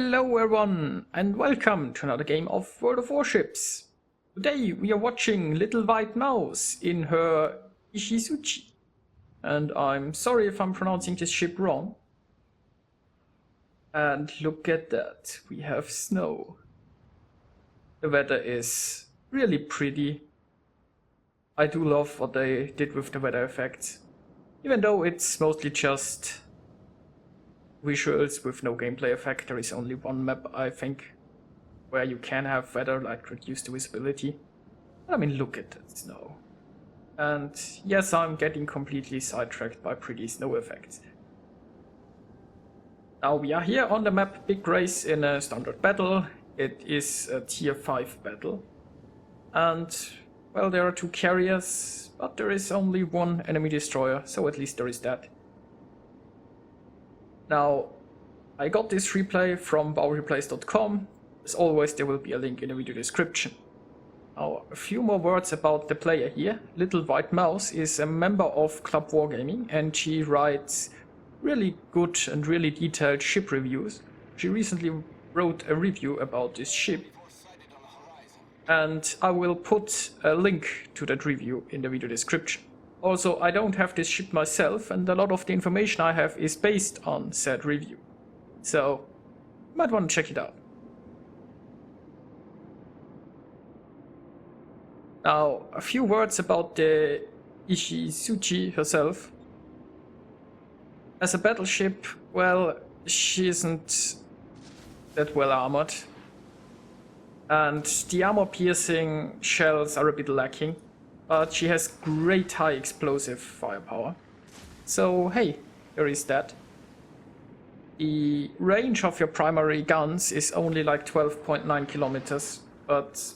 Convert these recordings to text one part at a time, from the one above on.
Hello everyone, and welcome to another game of World of Warships. Today we are watching LittleWhiteMouse in her Ishizuchi. And I'm sorry if I'm pronouncing this ship wrong. And look at that, we have snow. The weather is really pretty. I do love what they did with the weather effects. Even though it's mostly just visuals with no gameplay effect. There is only one map, I think, where you can have weather, like reduce the visibility. I mean, look at that snow. And yes, I'm getting completely sidetracked by pretty snow effects. Now we are here on the map Big Race in a standard battle. It is a tier 5 battle. And, well, there are 2 carriers, but there is only 1 enemy destroyer, so at least there is that. Now, I got this replay from bowreplays.com. As always, there will be a link in the video description. Now, a few more words about the player here. LittleWhiteMouse is a member of Club Wargaming and she writes really good and really detailed ship reviews. She recently wrote a review about this ship. And I will put a link to that review in the video description. Also, I don't have this ship myself, and a lot of the information I have is based on said review. So, you might want to check it out. Now, a few words about the Ishizuchi herself. As a battleship, well, she isn't that well armored. And the armor-piercing shells are a bit lacking. But she has great high explosive firepower. So hey, there is that. The range of your primary guns is only like 12.9 kilometers, but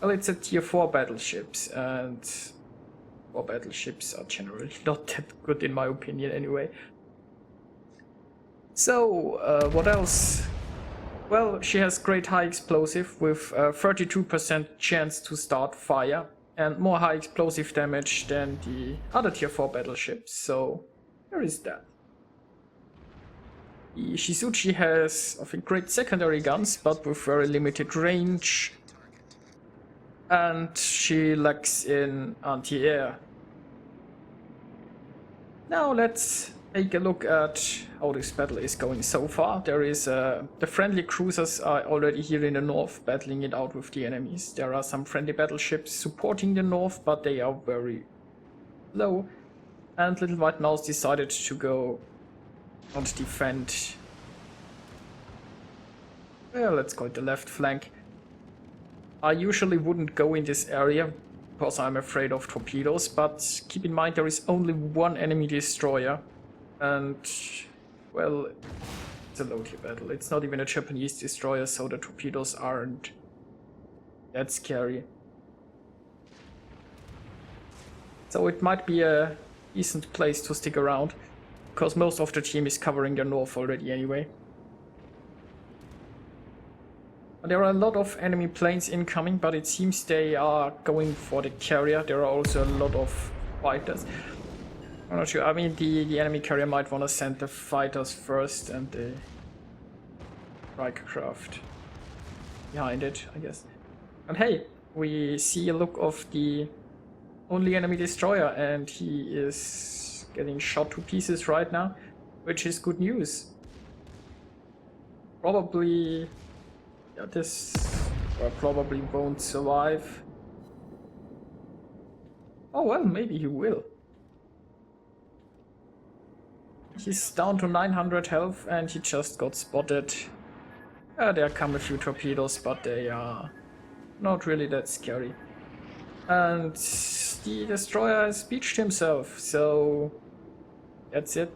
well, it's a tier 4 battleships, and 4 battleships are generally not that good in my opinion anyway. So, what else? Well, she has great high explosive with 32% chance to start fire. And more high explosive damage than the other tier 4 battleships, so there is that. The Ishizuchi has, I think, great secondary guns, but with very limited range. And she lacks in anti-air. Now let's take a look at how this battle is going so far. There is the friendly cruisers are already here in the north battling it out with the enemies. There are some friendly battleships supporting the north, but they are very low. And LittleWhiteMouse decided to go and defend. Well, let's go to the left flank. I usually wouldn't go in this area because I'm afraid of torpedoes, but keep in mind there is only 1 enemy destroyer. And, well, it's a low-tier battle. It's not even a Japanese destroyer, so the torpedoes aren't that scary. So it might be a decent place to stick around, because most of the team is covering the north already anyway. There are a lot of enemy planes incoming, but it seems they are going for the carrier. There are also a lot of fighters. I'm not sure. I mean, the enemy carrier might want to send the fighters first and the strike craft behind it, I guess. And hey, we see a look of the only enemy destroyer, and he is getting shot to pieces right now, which is good news. Probably, yeah, this probably won't survive. Oh well, maybe he will. He's down to 900 health and he just got spotted. There come a few torpedoes, but they are not really that scary. And the destroyer has beached himself, so that's it.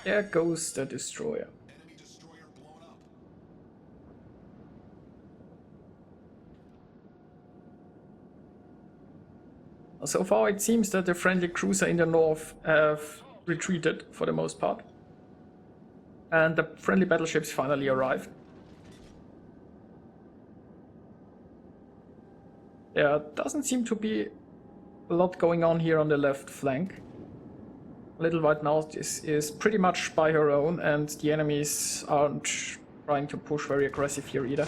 There goes the destroyer. So far it seems that the friendly cruiser in the north have retreated for the most part. And the friendly battleships finally arrived. There doesn't seem to be a lot going on here on the left flank. LittleWhiteMouse is pretty much by her own, and the enemies aren't trying to push very aggressive here either.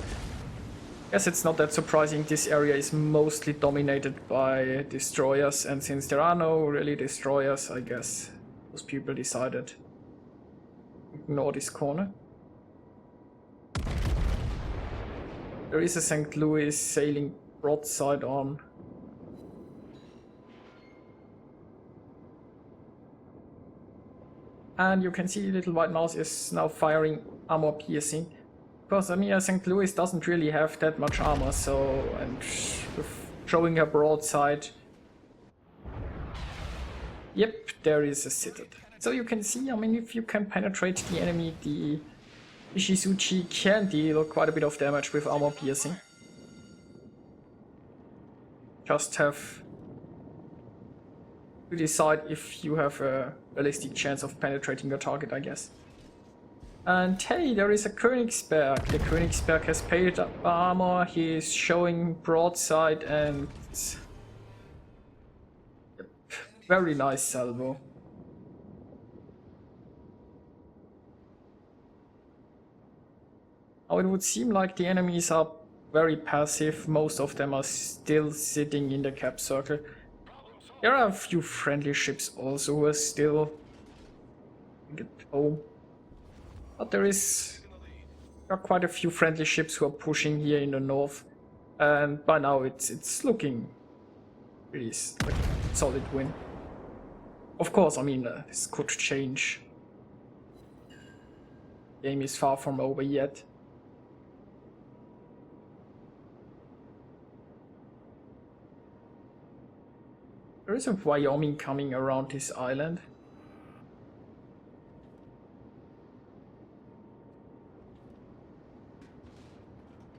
Guess it's not that surprising. This area is mostly dominated by destroyers, and since there are no really destroyers, I guess those people decided to ignore this corner. There is a St. Louis sailing broadside on. And you can see LittleWhiteMouse is now firing armor piercing. Because I mean, St. Louis doesn't really have that much armor, so, and with showing a broadside. Yep, there is a citadel. So you can see, I mean, if you can penetrate the enemy, the Ishizuchi can deal quite a bit of damage with armor piercing. Just have to decide if you have a realistic chance of penetrating your target, I guess. And hey, there is a Königsberg. The Königsberg has painted up armor, he is showing broadside, and yep, very nice salvo. Now it would seem like the enemies are very passive, most of them are still sitting in the cap circle. There are a few friendly ships also who are still at home. But there are quite a few friendly ships who are pushing here in the north. And by now it's looking really like a solid win. Of course, I mean, this could change. The game is far from over yet. There is a Wyoming coming around this island.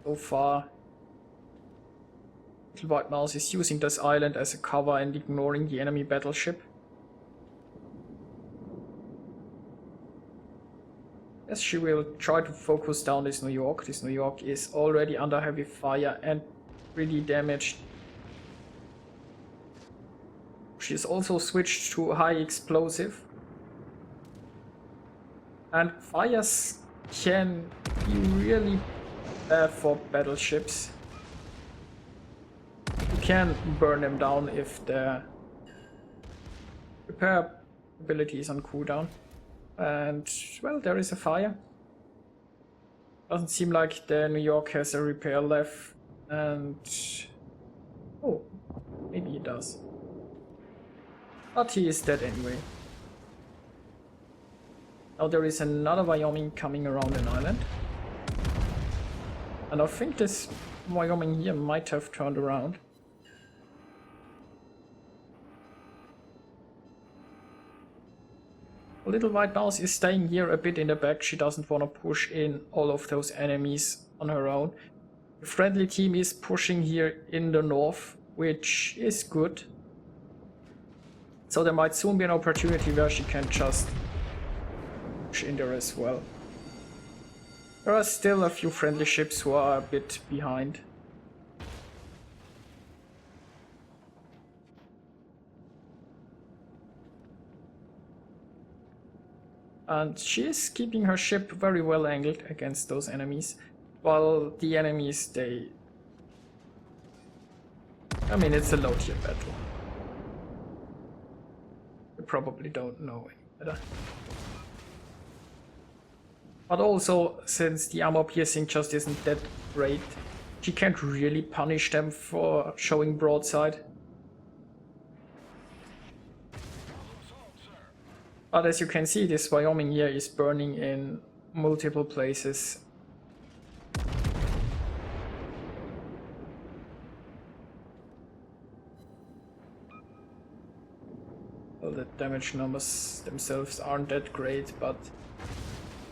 So far, LittleWhiteMouse is using this island as a cover and ignoring the enemy battleship. Yes, she will try to focus down this New York. This New York is already under heavy fire and really damaged. She's also switched to high explosive. And fires can be really bad for battleships. You can burn them down if the repair ability is on cooldown. And, well, there is a fire. Doesn't seem like the New York has a repair left. And... oh, maybe it does. But he is dead anyway. Now there is another Wyoming coming around an island. And I think this Wyoming here might have turned around. LittleWhiteMouse is staying here a bit in the back. She doesn't want to push in all of those enemies on her own. The friendly team is pushing here in the north, which is good. So there might soon be an opportunity where she can just push in there as well. There are still a few friendly ships who are a bit behind. And she is keeping her ship very well angled against those enemies, while the enemies, I mean, it's a low tier battle. You probably don't know any better. But also, since the armor piercing just isn't that great, she can't really punish them for showing broadside. But as you can see, this Wyoming here is burning in multiple places. Well, the damage numbers themselves aren't that great, but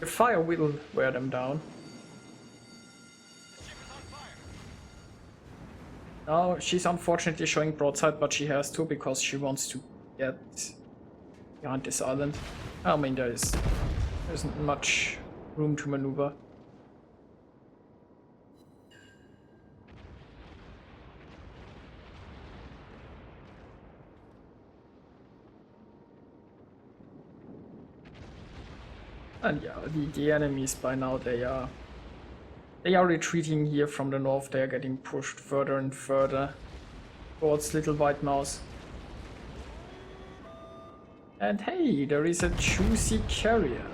the fire will wear them down. Now, she's unfortunately showing broadside, but she has to because she wants to get behind this island. I mean, there isn't much room to maneuver. And yeah, the enemies by now, they are retreating here from the north. They are getting pushed further and further towards LittleWhiteMouse. And hey, there is a juicy carrier.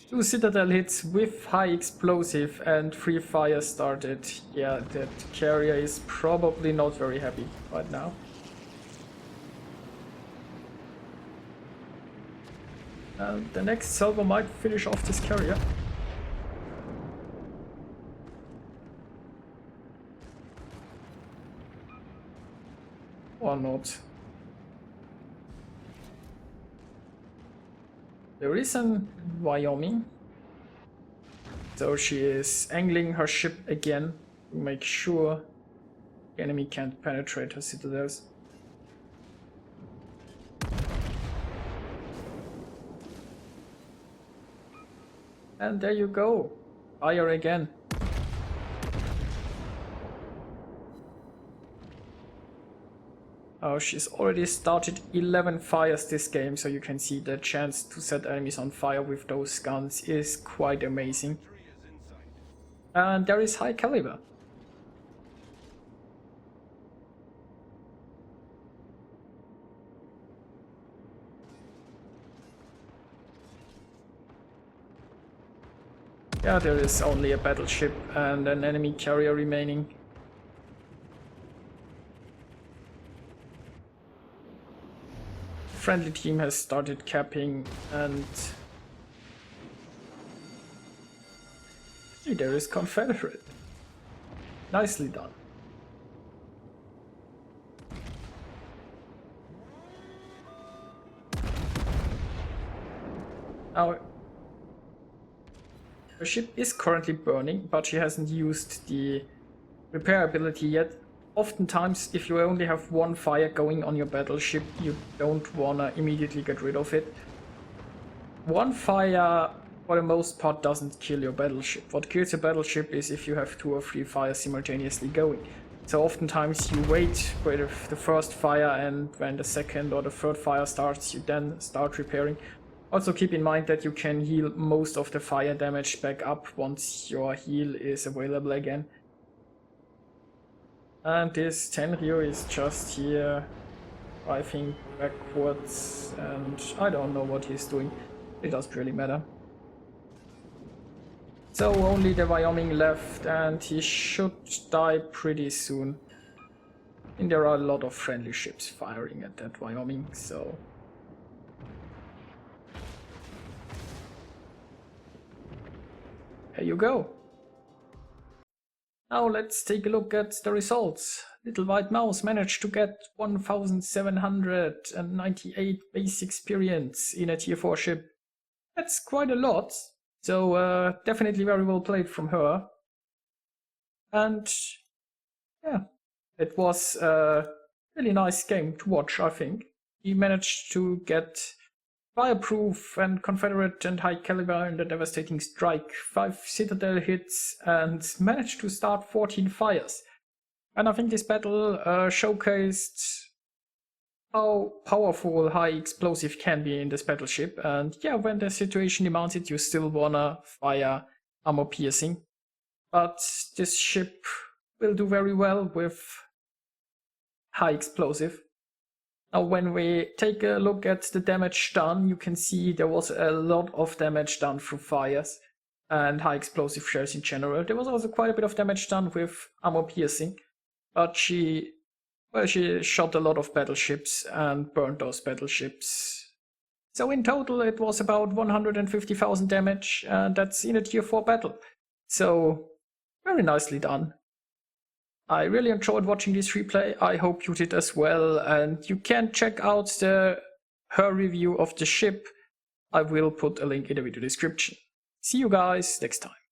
Two Citadel hits with high explosive and 3 fires started. Yeah, that carrier is probably not very happy right now. The next salvo might finish off this carrier. Or not. There is an Wyoming, so she is angling her ship again to make sure the enemy can't penetrate her citadels. And there you go, fire again. Oh, she's already started 11 fires this game, so you can see the chance to set enemies on fire with those guns is quite amazing. And there is high caliber. Yeah, there is only a battleship and an enemy carrier remaining. Friendly team has started capping, and hey, there is Confederate. Nicely done. Now, her ship is currently burning, but she hasn't used the repair ability yet. Oftentimes, if you only have one fire going on your battleship, you don't wanna immediately get rid of it. One fire, for the most part, doesn't kill your battleship. What kills your battleship is if you have 2 or 3 fires simultaneously going. So oftentimes you wait for the first fire, and when the second or the third fire starts, you then start repairing. Also keep in mind that you can heal most of the fire damage back up once your heal is available again. And this Tenryu is just here driving backwards, and I don't know what he's doing. It doesn't really matter. So only the Wyoming left, and he should die pretty soon. And there are a lot of friendly ships firing at that Wyoming, so... there you go. Now let's take a look at the results. LittleWhiteMouse managed to get 1798 base experience in a tier 4 ship. That's quite a lot, so definitely very well played from her. And yeah, it was a really nice game to watch, I think. He managed to get fireproof and Confederate and high caliber in the devastating strike, 5 citadel hits, and managed to start 14 fires. And I think this battle showcased how powerful high explosive can be in this battleship. And yeah, when the situation demands it, you still wanna fire armor piercing. But this ship will do very well with high explosive. Now when we take a look at the damage done, you can see there was a lot of damage done through fires and high explosive shells in general. There was also quite a bit of damage done with armor piercing, but she shot a lot of battleships and burned those battleships. So in total it was about 150,000 damage, and that's in a tier 4 battle. So very nicely done. I really enjoyed watching this replay. I hope you did as well, and you can check out her review of the ship. I will put a link in the video description. See you guys next time.